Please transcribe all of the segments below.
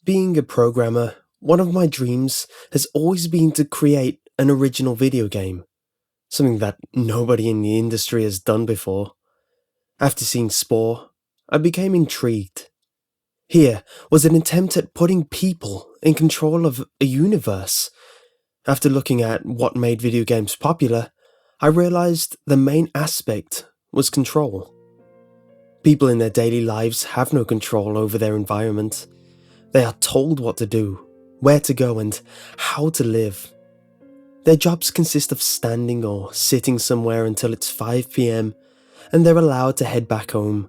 Being a programmer, one of my dreams has always been to create an original video game, something that nobody in the industry has done before. After seeing Spore, I became intrigued. Here was an attempt at putting people in control of a universe. After looking at what made video games popular, I realized the main aspect was control. People in their daily lives have no control over their environment. They are told what to do, where to go, and how to live. Their jobs consist of standing or sitting somewhere until it's 5 PM and they're allowed to head back home.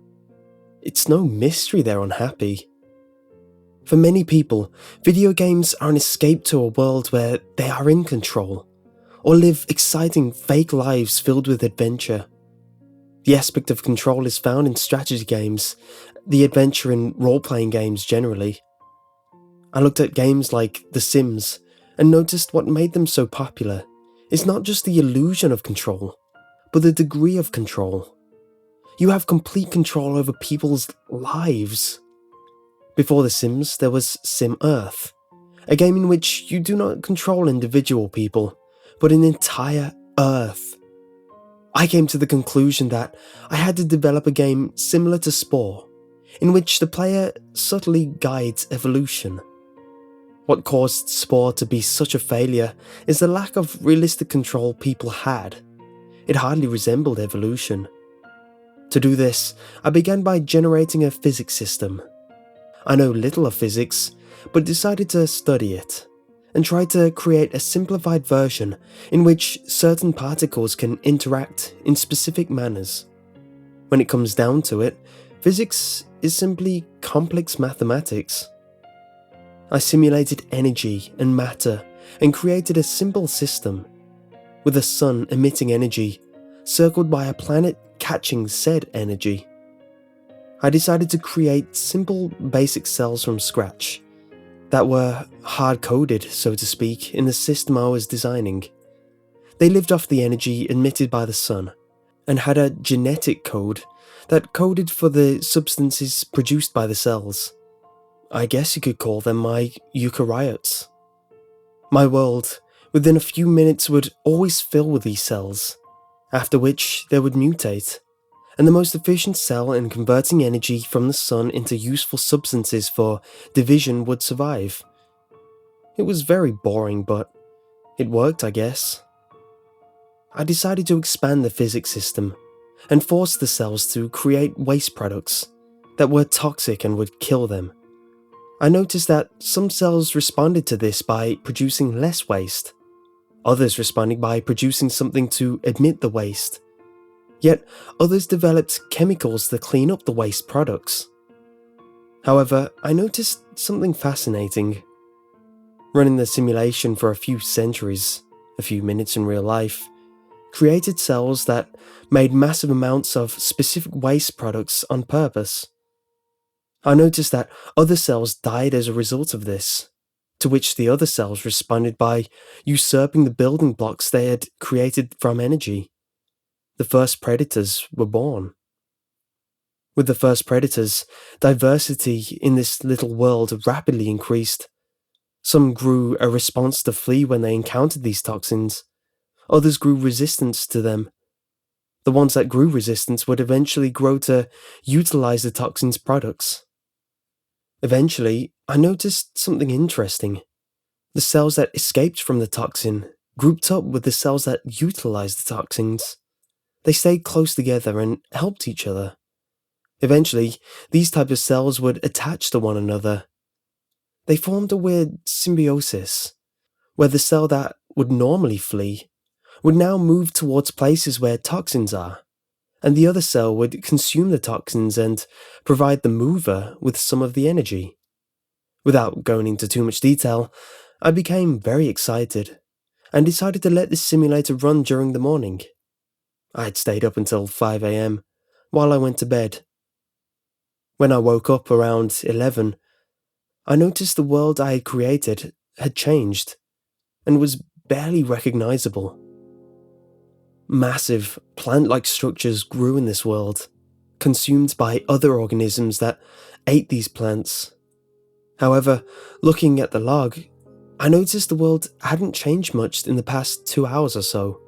It's no mystery they're unhappy. For many people, video games are an escape to a world where they are in control, or live exciting fake lives filled with adventure. The aspect of control is found in strategy games, the adventure in role-playing games generally. I looked at games like The Sims and noticed what made them so popular is not just the illusion of control, but the degree of control. You have complete control over people's lives. Before The Sims, there was Sim Earth, a game in which you do not control individual people, but an entire Earth. I came to the conclusion that I had to develop a game similar to Spore, in which the player subtly guides evolution. What caused Spore to be such a failure is the lack of realistic control people had. It hardly resembled evolution. To do this, I began by generating a physics system. I know little of physics, but decided to study it, and tried to create a simplified version in which certain particles can interact in specific manners. When it comes down to it, physics is simply complex mathematics. I simulated energy and matter and created a simple system, with the sun emitting energy, circled by a planet catching said energy. I decided to create simple basic cells from scratch, that were hard-coded, so to speak, in the system I was designing. They lived off the energy emitted by the sun, and had a genetic code that coded for the substances produced by the cells. I guess you could call them my eukaryotes. My world, within a few minutes, would always fill with these cells, after which they would mutate, and the most efficient cell in converting energy from the sun into useful substances for division would survive. It was very boring, but it worked, I guess. I decided to expand the physics system, and force the cells to create waste products that were toxic and would kill them. I noticed that some cells responded to this by producing less waste, others responding by producing something to emit the waste. Yet others developed chemicals to clean up the waste products. However, I noticed something fascinating. Running the simulation for a few centuries, a few minutes in real life, created cells that made massive amounts of specific waste products on purpose. I noticed that other cells died as a result of this, to which the other cells responded by usurping the building blocks they had created from energy. The first predators were born. With the first predators, diversity in this little world rapidly increased. Some grew a response to flee when they encountered these toxins. Others grew resistance to them. The ones that grew resistance would eventually grow to utilize the toxin's products. Eventually, I noticed something interesting. The cells that escaped from the toxin grouped up with the cells that utilized the toxins. They stayed close together and helped each other. Eventually, these types of cells would attach to one another. They formed a weird symbiosis, where the cell that would normally flee would now move towards places where toxins are, and the other cell would consume the toxins and provide the mover with some of the energy. Without going into too much detail, I became very excited, and decided to let this simulator run during the morning. I had stayed up until 5 AM, while I went to bed. When I woke up around 11, I noticed the world I had created had changed, and was barely recognizable. Massive, plant-like structures grew in this world, consumed by other organisms that ate these plants. However, looking at the log, I noticed the world hadn't changed much in the past 2 hours or so.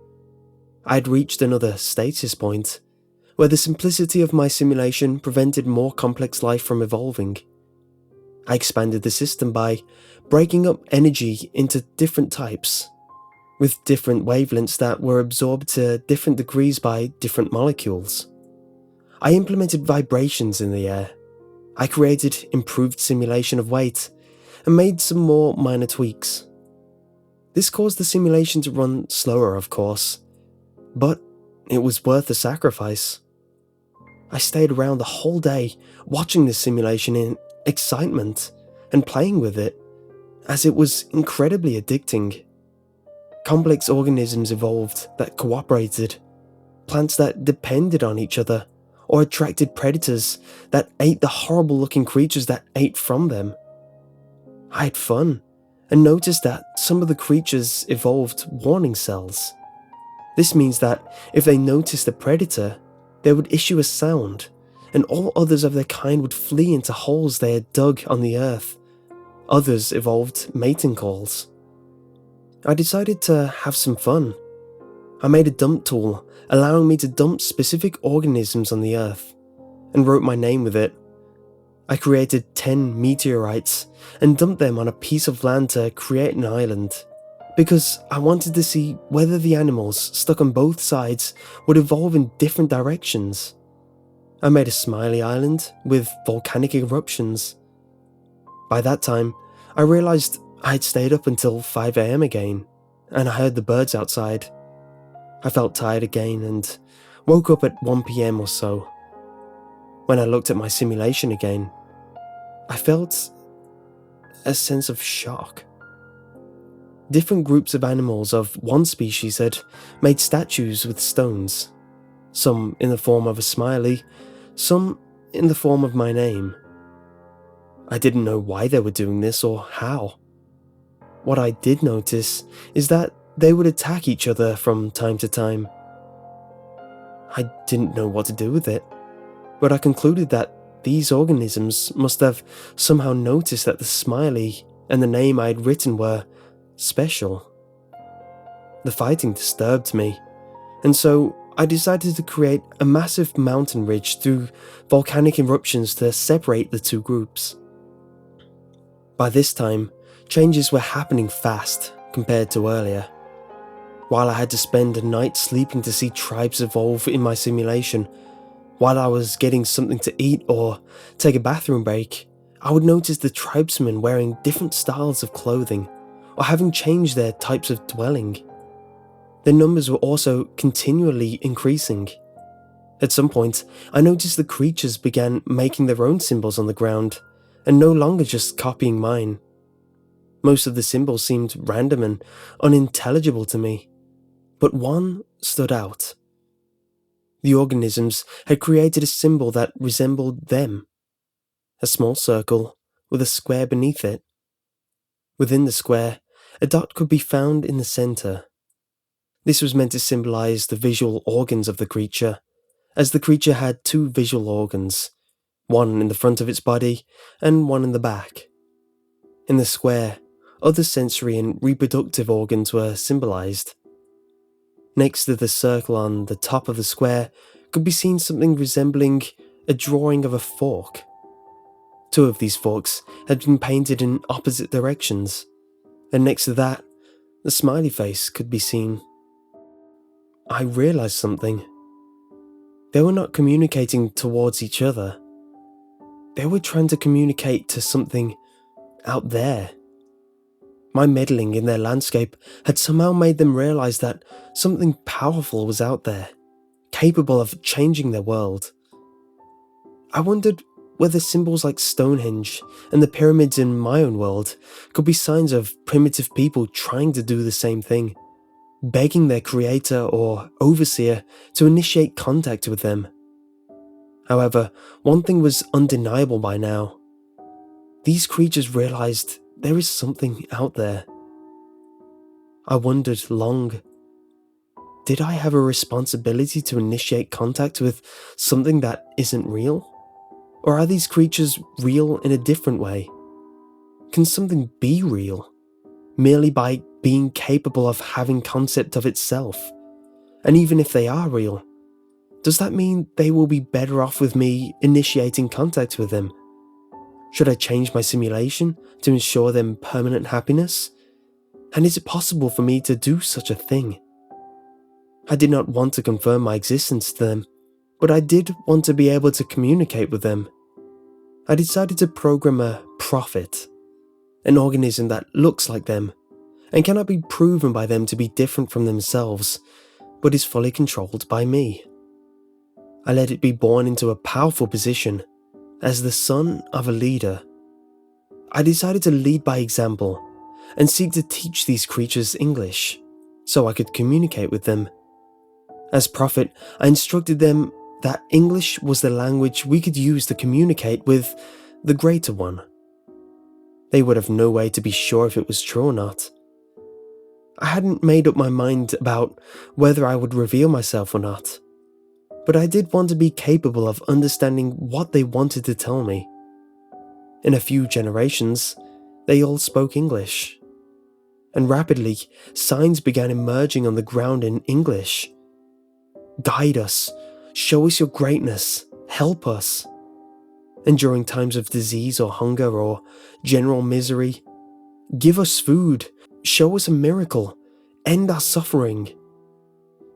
I had reached another stasis point, where the simplicity of my simulation prevented more complex life from evolving. I expanded the system by breaking up energy into different types, with different wavelengths that were absorbed to different degrees by different molecules. I implemented vibrations in the air. I created improved simulation of weight, and made some more minor tweaks. This caused the simulation to run slower, of course, but it was worth the sacrifice. I stayed around the whole day watching this simulation in excitement and playing with it, as it was incredibly addicting. Complex organisms evolved that cooperated, plants that depended on each other, or attracted predators that ate the horrible looking creatures that ate from them. I had fun, and noticed that some of the creatures evolved warning cells. This means that if they noticed a predator, they would issue a sound, and all others of their kind would flee into holes they had dug on the earth. Others evolved mating calls. I decided to have some fun. I made a dump tool, allowing me to dump specific organisms on the earth, and wrote my name with it. I created 10 meteorites and dumped them on a piece of land to create an island, because I wanted to see whether the animals stuck on both sides would evolve in different directions. I made a smiley island with volcanic eruptions. By that time, I realized I had stayed up until 5 AM again, and I heard the birds outside. I felt tired again and woke up at 1 PM or so. When I looked at my simulation again, I felt a sense of shock. Different groups of animals of one species had made statues with stones, some in the form of a smiley, some in the form of my name. I didn't know why they were doing this or how. What I did notice is that they would attack each other from time to time. I didn't know what to do with it, but I concluded that these organisms must have somehow noticed that the smiley and the name I had written were special. The fighting disturbed me, and so I decided to create a massive mountain ridge through volcanic eruptions to separate the two groups. By this time, changes were happening fast compared to earlier. While I had to spend a night sleeping to see tribes evolve in my simulation, while I was getting something to eat or take a bathroom break, I would notice the tribesmen wearing different styles of clothing or having changed their types of dwelling. Their numbers were also continually increasing. At some point, I noticed the creatures began making their own symbols on the ground, and no longer just copying mine. Most of the symbols seemed random and unintelligible to me, but one stood out. The organisms had created a symbol that resembled them. A small circle with a square beneath it. Within the square, a dot could be found in the center. This was meant to symbolize the visual organs of the creature, as the creature had two visual organs, one in the front of its body and one in the back. In the square, other sensory and reproductive organs were symbolized. Next to the circle on the top of the square could be seen something resembling a drawing of a fork. Two of these forks had been painted in opposite directions, and next to that, the smiley face could be seen. I realized something. They were not communicating towards each other. They were trying to communicate to something out there. My meddling in their landscape had somehow made them realize that something powerful was out there, capable of changing their world. I wondered whether symbols like Stonehenge and the pyramids in my own world could be signs of primitive people trying to do the same thing, begging their creator or overseer to initiate contact with them. However, one thing was undeniable by now. These creatures realized there is something out there. I wondered long. Did I have a responsibility to initiate contact with something that isn't real? Or are these creatures real in a different way? can something be real merely by being capable of having concept of itself? And even if they are real, does that mean they will be better off with me initiating contact with them? Should I change my simulation to ensure them permanent happiness? And is it possible for me to do such a thing? I did not want to confirm my existence to them, but I did want to be able to communicate with them. I decided to program a prophet, an organism that looks like them and cannot be proven by them to be different from themselves, but is fully controlled by me. I let it be born into a powerful position as the son of a leader. I decided to lead by example and seek to teach these creatures English so I could communicate with them. As prophet, I instructed them that English was the language we could use to communicate with the Greater One. They would have no way to be sure if it was true or not. I hadn't made up my mind about whether I would reveal myself or not, but I did want to be capable of understanding what they wanted to tell me. In a few generations, they all spoke English, and rapidly, signs began emerging on the ground in English. Guide us, show us your greatness, help us. And during times of disease or hunger or general misery, give us food, show us a miracle, end our suffering.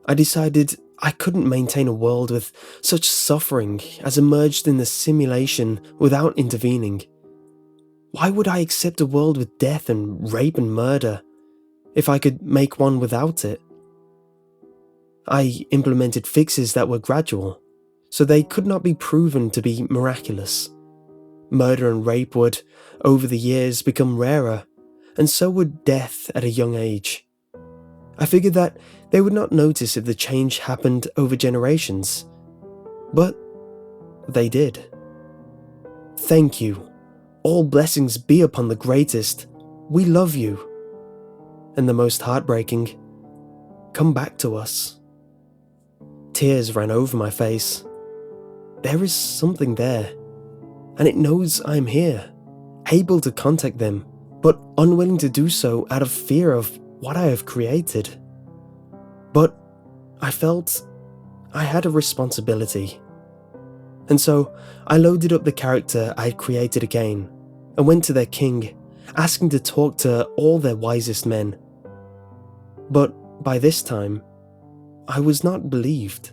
I decided I couldn't maintain a world with such suffering as emerged in the simulation without intervening. Why would I accept a world with death and rape and murder if I could make one without it? I implemented fixes that were gradual, so they could not be proven to be miraculous. Murder and rape would, over the years, become rarer, and so would death at a young age. I figured that they would not notice if the change happened over generations, but they did. Thank you. All blessings be upon the greatest. We love you. And the most heartbreaking, come back to us. Tears ran over my face. There is something there, and it knows I am here, able to contact them, but unwilling to do so out of fear of what I have created. But I felt I had a responsibility. And so I loaded up the character I had created again and went to their king, asking to talk to all their wisest men. But by this time, I was not believed.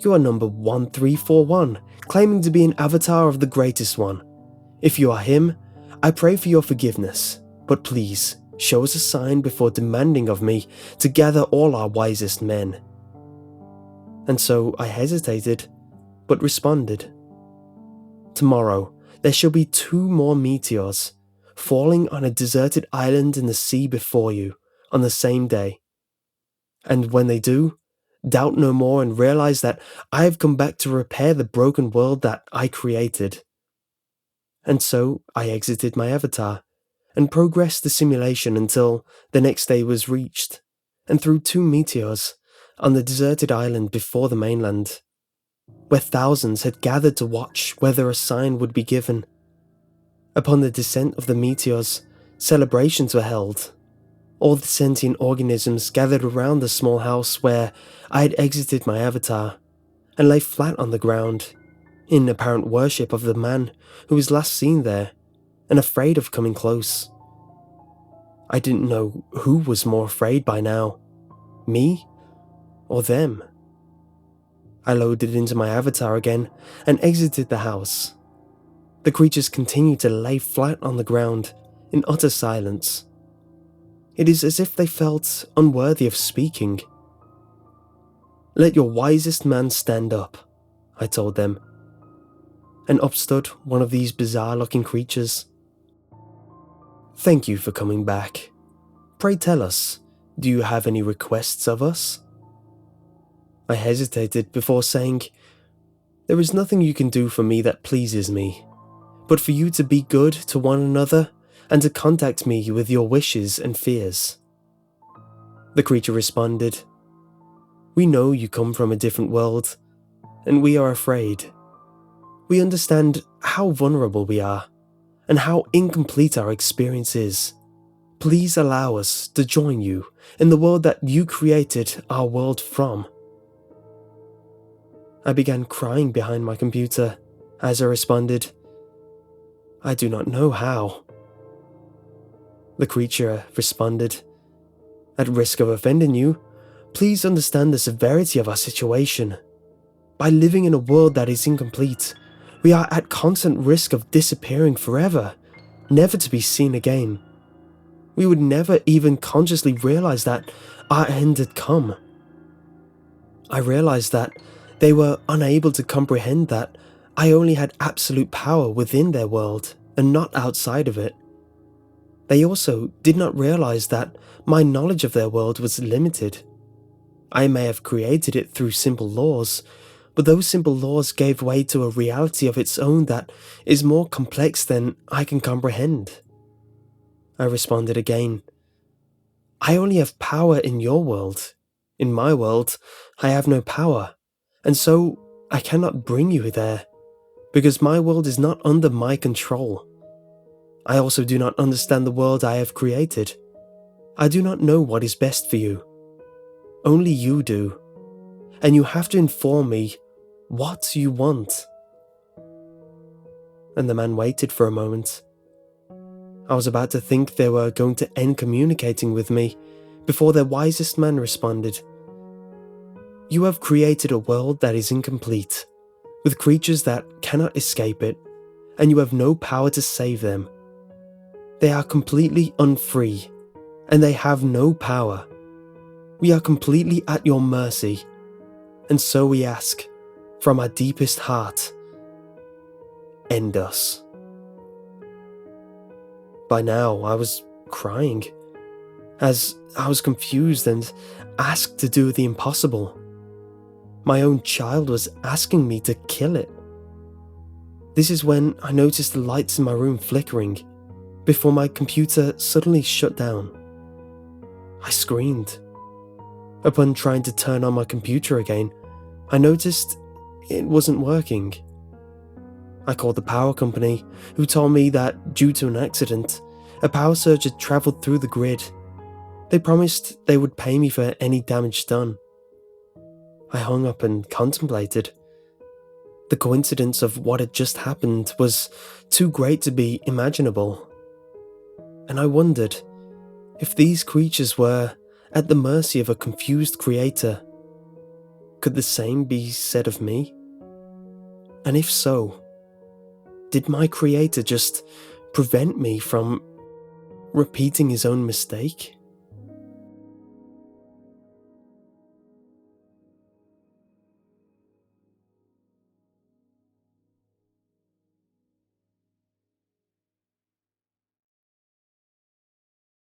You are number 1341, claiming to be an avatar of the greatest one. If you are him, I pray for your forgiveness, but please show us a sign before demanding of me to gather all our wisest men. And so I hesitated, but responded. Tomorrow, there shall be 2 more meteors, falling on a deserted island in the sea before you, on the same day. And when they do, doubt no more and realize that I have come back to repair the broken world that I created. And so I exited my avatar, and progressed the simulation until the next day was reached, and threw 2 meteors on the deserted island before the mainland, where thousands had gathered to watch whether a sign would be given. Upon the descent of the meteors, celebrations were held. All the sentient organisms gathered around the small house where I had exited my avatar, and lay flat on the ground, in apparent worship of the man who was last seen there, and afraid of coming close. I didn't know who was more afraid by now, me or them. I loaded into my avatar again and exited the house. The creatures continued to lay flat on the ground in utter silence. It is as if they felt unworthy of speaking. Let your wisest man stand up, I told them. And up stood one of these bizarre-looking creatures. Thank you for coming back. Pray tell us, do you have any requests of us? I hesitated before saying, there is nothing you can do for me that pleases me, but for you to be good to one another and to contact me with your wishes and fears. The creature responded, we know you come from a different world, and we are afraid. We understand how vulnerable we are, and how incomplete our experience is. Please allow us to join you in the world that you created our world from." I began crying behind my computer as I responded, "I do not know how." The creature responded, "At risk of offending you, please understand the severity of our situation. By living in a world that is incomplete, we are at constant risk of disappearing forever, never to be seen again. We would never even consciously realize that our end had come." I realized that they were unable to comprehend that I only had absolute power within their world and not outside of it. They also did not realize that my knowledge of their world was limited. I may have created it through simple laws, but those simple laws gave way to a reality of its own that is more complex than I can comprehend. I responded again, "I only have power in your world. In my world, I have no power, and so I cannot bring you there, because my world is not under my control. I also do not understand the world I have created. I do not know what is best for you. Only you do, and you have to inform me what you want." And the man waited for a moment. I was about to think they were going to end communicating with me before their wisest man responded, "You have created a world that is incomplete, with creatures that cannot escape it, and you have no power to save them. They are completely unfree, and they have no power. We are completely at your mercy, and so we ask, from our deepest heart, end us." By now, I was crying, as I was confused and asked to do the impossible. My own child was asking me to kill it. This is when I noticed the lights in my room flickering, before my computer suddenly shut down. I screamed. Upon trying to turn on my computer again, I noticed it wasn't working. I called the power company, who told me that due to an accident, a power surge had travelled through the grid. They promised they would pay me for any damage done. I hung up and contemplated. The coincidence of what had just happened was too great to be imaginable. And I wondered, if these creatures were at the mercy of a confused creator, could the same be said of me? And if so, did my creator just prevent me from repeating his own mistake?